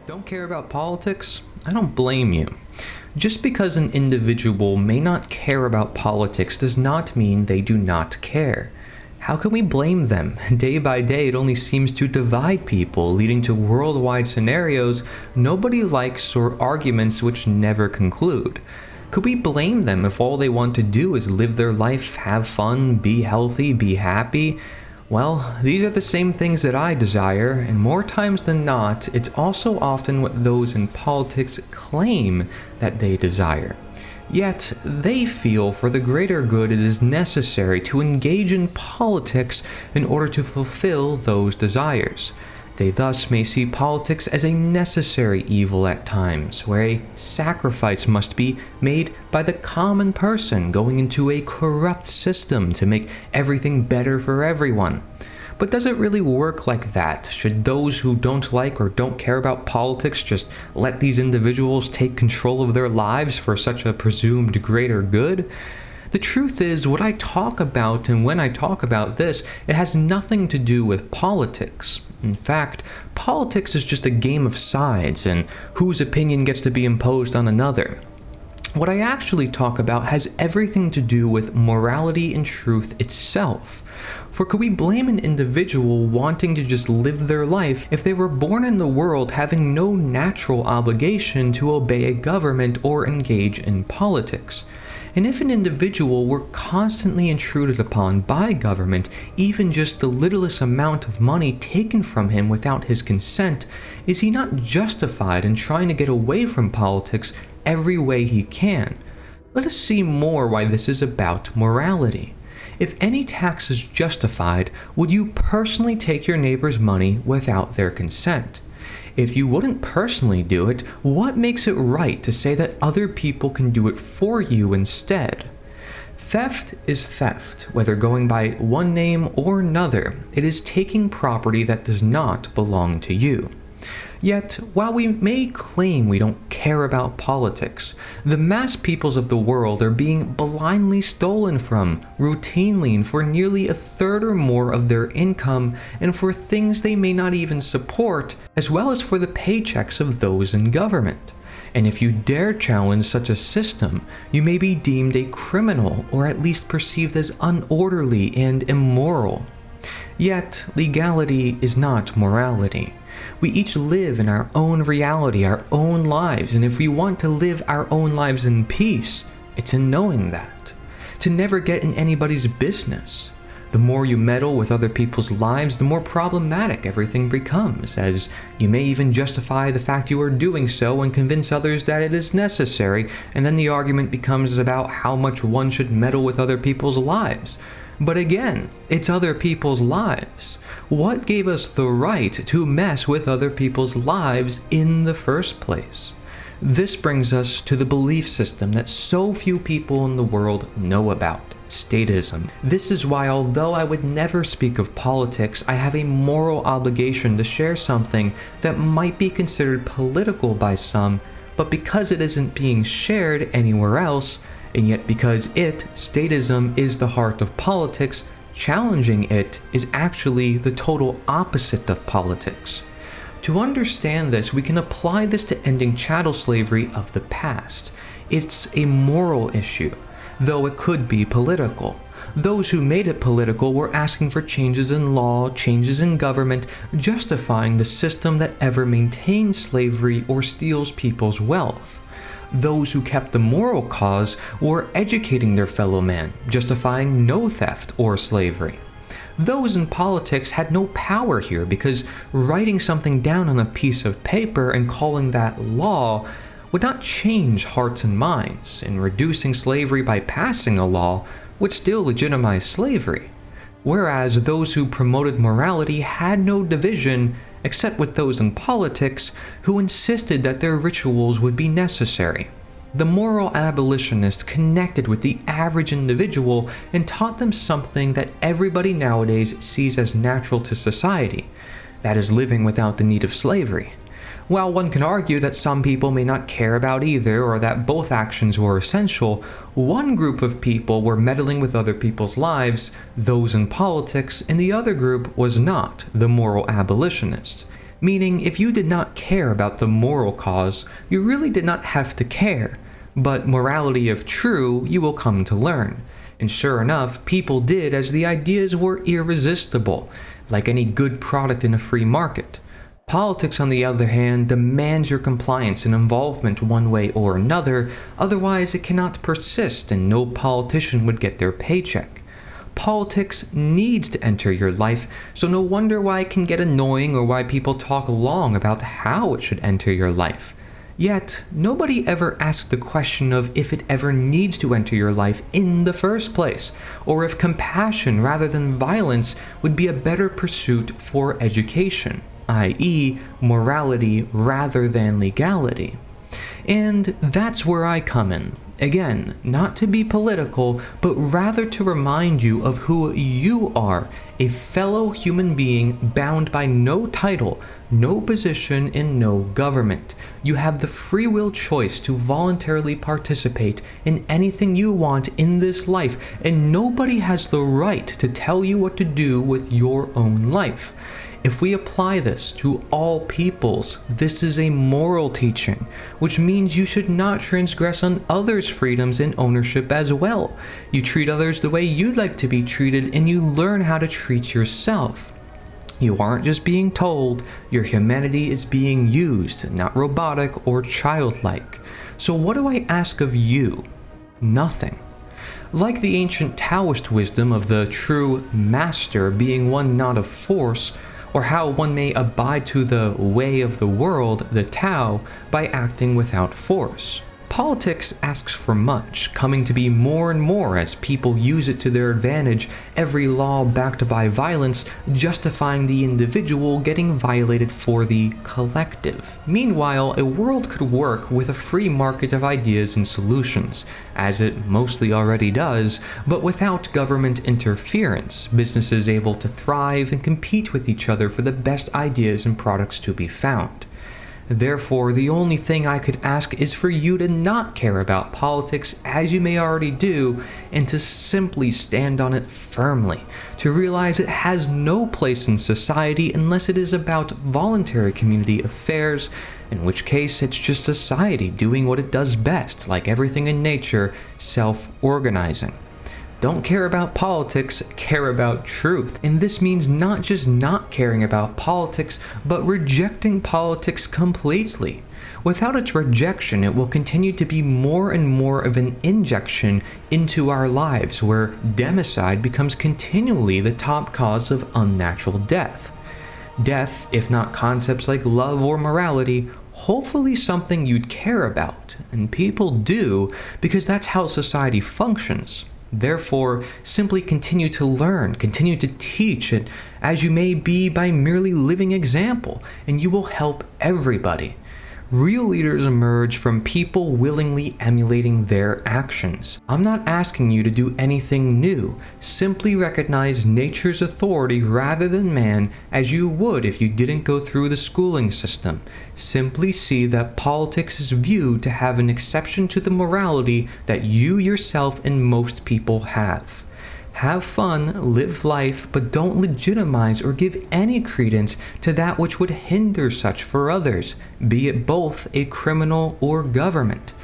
Don't care about politics? I don't blame you. Just because an individual may not care about politics does not mean they do not care. How can we blame them? Day by day, it only seems to divide people, leading to worldwide scenarios nobody likes or arguments which never conclude. Could we blame them if all they want to do is live their life, have fun, be healthy, be happy? Well, these are the same things that I desire, and more times than not, it's also often what those in politics claim that they desire. Yet, they feel for the greater good it is necessary to engage in politics in order to fulfill those desires. They thus may see politics as a necessary evil at times, where a sacrifice must be made by the common person going into a corrupt system to make everything better for everyone. But does it really work like that? Should those who don't like or don't care about politics just let these individuals take control of their lives for such a presumed greater good? The truth is, what I talk about and when I talk about this, it has nothing to do with politics. In fact, politics is just a game of sides and whose opinion gets to be imposed on another. What I actually talk about has everything to do with morality and truth itself. For could we blame an individual wanting to just live their life if they were born in the world having no natural obligation to obey a government or engage in politics? And if an individual were constantly intruded upon by government, even just the littlest amount of money taken from him without his consent, is he not justified in trying to get away from politics every way he can? Let us see more why this is about morality. If any tax is justified, would you personally take your neighbor's money without their consent? If you wouldn't personally do it, what makes it right to say that other people can do it for you instead? Theft is theft, whether going by one name or another. It is taking property that does not belong to you. Yet, while we may claim we don't care about politics, the mass peoples of the world are being blindly stolen from, routinely, and for nearly a third or more of their income, and for things they may not even support, as well as for the paychecks of those in government. And if you dare challenge such a system, you may be deemed a criminal, or at least perceived as unorderly and immoral. Yet, legality is not morality. We each live in our own reality, our own lives, and if we want to live our own lives in peace, it's in knowing that. To never get in anybody's business. The more you meddle with other people's lives, the more problematic everything becomes, as you may even justify the fact you are doing so and convince others that it is necessary, and then the argument becomes about how much one should meddle with other people's lives. But again, it's other people's lives. What gave us the right to mess with other people's lives in the first place? This brings us to the belief system that so few people in the world know about, statism. This is why, although I would never speak of politics, I have a moral obligation to share something that might be considered political by some, but because it isn't being shared anywhere else, and yet because statism, is the heart of politics, challenging it is actually the total opposite of politics. To understand this, we can apply this to ending chattel slavery of the past. It's a moral issue, though it could be political. Those who made it political were asking for changes in law, changes in government, justifying the system that ever maintains slavery or steals people's wealth. Those who kept the moral cause were educating their fellow man, justifying no theft or slavery. Those in politics had no power here because writing something down on a piece of paper and calling that law would not change hearts and minds, and reducing slavery by passing a law would still legitimize slavery. Whereas those who promoted morality had no division except with those in politics who insisted that their rituals would be necessary. The moral abolitionists connected with the average individual and taught them something that everybody nowadays sees as natural to society, that is living without the need of slavery. While one can argue that some people may not care about either or that both actions were essential, one group of people were meddling with other people's lives, those in politics, and the other group was not, the moral abolitionists. Meaning, if you did not care about the moral cause, you really did not have to care. But morality of true, you will come to learn. And sure enough, people did, as the ideas were irresistible, like any good product in a free market. Politics, on the other hand, demands your compliance and involvement one way or another, otherwise it cannot persist and no politician would get their paycheck. Politics needs to enter your life, so no wonder why it can get annoying or why people talk long about how it should enter your life. Yet, nobody ever asked the question of if it ever needs to enter your life in the first place, or if compassion rather than violence would be a better pursuit for education, i.e., morality rather than legality. And that's where I come in. Again, not to be political, but rather to remind you of who you are, a fellow human being bound by no title, no position, and no government. You have the free will choice to voluntarily participate in anything you want in this life, and nobody has the right to tell you what to do with your own life. If we apply this to all peoples, this is a moral teaching, which means you should not transgress on others' freedoms and ownership as well. You treat others the way you'd like to be treated, and you learn how to treat yourself. You aren't just being told, your humanity is being used, not robotic or childlike. So what do I ask of you? Nothing. Like the ancient Taoist wisdom of the true master being one not of force, or how one may abide to the way of the world, the Tao, by acting without force. Politics asks for much, coming to be more and more as people use it to their advantage, every law backed by violence justifying the individual getting violated for the collective. Meanwhile, a world could work with a free market of ideas and solutions, as it mostly already does, but without government interference, businesses able to thrive and compete with each other for the best ideas and products to be found. Therefore, the only thing I could ask is for you to not care about politics as you may already do, and to simply stand on it firmly, to realize it has no place in society unless it is about voluntary community affairs, in which case it's just society doing what it does best, like everything in nature, self-organizing. Don't care about politics, care about truth. And this means not just not caring about politics, but rejecting politics completely. Without its rejection, it will continue to be more and more of an injection into our lives, where democide becomes continually the top cause of unnatural death. Death, if not concepts like love or morality, hopefully something you'd care about. And people do, because that's how society functions. Therefore, simply continue to learn, continue to teach it as you may be by merely living example, and you will help everybody. Real leaders emerge from people willingly emulating their actions. I'm not asking you to do anything new. Simply recognize nature's authority rather than man, as you would if you didn't go through the schooling system. Simply see that politics is viewed to have an exception to the morality that you yourself and most people have. Have fun, live life, but don't legitimize or give any credence to that which would hinder such for others, be it both a criminal or government.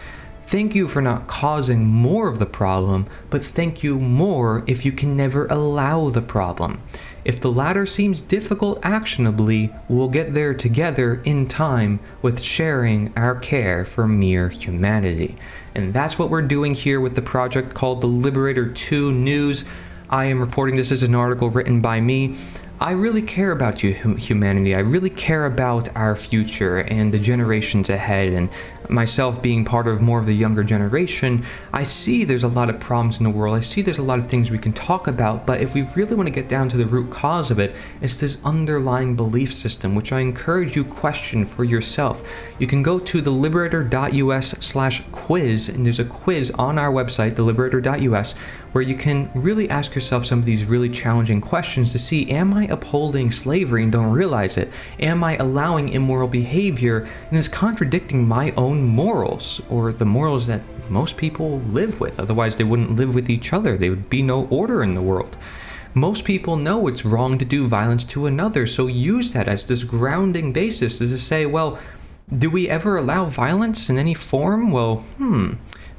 Thank you for not causing more of the problem, but thank you more if you can never allow the problem. If the latter seems difficult actionably, we'll get there together in time with sharing our care for mere humanity. And that's what we're doing here with the project called the Liberator 2 News. I am reporting this as an article written by me. I really care about you, humanity. I really care about our future and the generations ahead, and myself being part of more of the younger generation, I see there's a lot of problems in the world. I see there's a lot of things we can talk about, but if we really want to get down to the root cause of it, it's this underlying belief system, which I encourage you question for yourself. You can go to theliberator.us/quiz, and there's a quiz on our website, theliberator.us, where you can really ask yourself some of these really challenging questions to see, am I upholding slavery and don't realize it? Am I allowing immoral behavior and is contradicting my own morals, or the morals that most people live with? Otherwise they wouldn't live with each other. There would be no order in the world. Most people know it's wrong to do violence to another, so use that as this grounding basis to say, well, do we ever allow violence in any form? Well,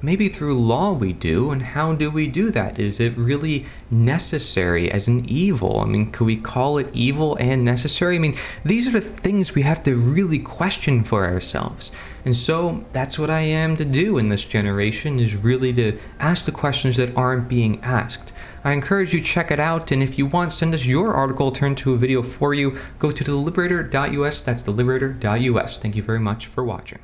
maybe through law we do, and how do we do that? Is it really necessary as an evil? I mean, could we call it evil and necessary? I mean, these are the things we have to really question for ourselves. And so that's what I am to do in this generation, is really to ask the questions that aren't being asked. I encourage you to check it out, and if you want, send us your article, turn to a video for you. Go to theliberator.us, that's theliberator.us. Thank you very much for watching.